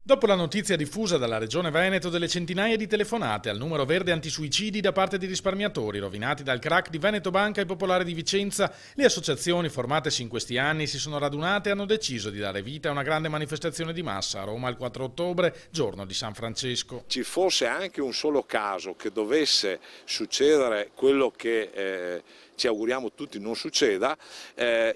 Dopo la notizia diffusa dalla Regione Veneto delle centinaia di telefonate al numero verde antisuicidi da parte di risparmiatori rovinati dal crack di Veneto Banca e Popolare di Vicenza, le associazioni formatesi in questi anni si sono radunate e hanno deciso di dare vita a una grande manifestazione di massa a Roma il 4 ottobre, giorno di San Francesco. Ci fosse anche un solo caso che dovesse succedere quello che ci auguriamo tutti non succeda,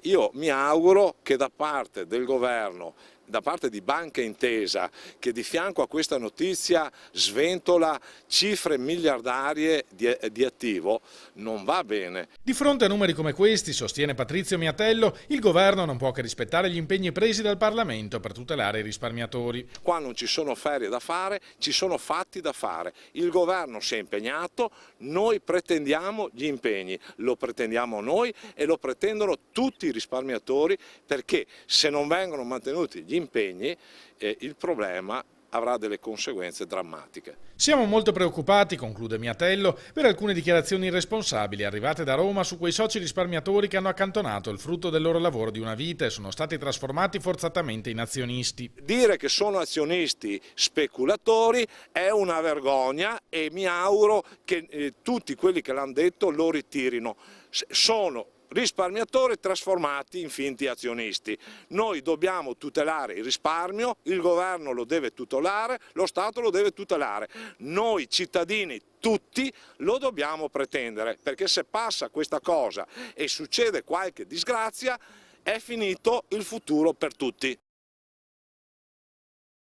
io mi auguro che da parte del governo, da parte di Banca Intesa, che di fianco a questa notizia sventola cifre miliardarie di attivo, non va bene. Di fronte a numeri come questi, sostiene Patrizio Miatello, il governo non può che rispettare gli impegni presi dal Parlamento per tutelare i risparmiatori. Qua non ci sono ferie da fare, ci sono fatti da fare. Il governo si è impegnato, noi pretendiamo gli impegni, lo pretendiamo noi e lo pretendono tutti i risparmiatori, perché se non vengono mantenuti gli impegni il problema avrà delle conseguenze drammatiche. Siamo molto preoccupati, conclude Miatello, per alcune dichiarazioni irresponsabili arrivate da Roma su quei soci risparmiatori che hanno accantonato il frutto del loro lavoro di una vita e sono stati trasformati forzatamente in azionisti. Dire che sono azionisti speculatori è una vergogna e mi auguro che tutti quelli che l'hanno detto lo ritirino. Sono risparmiatori trasformati in finti azionisti. Noi dobbiamo tutelare il risparmio, il governo lo deve tutelare, lo Stato lo deve tutelare. Noi cittadini tutti lo dobbiamo pretendere, perché se passa questa cosa e succede qualche disgrazia è finito il futuro per tutti.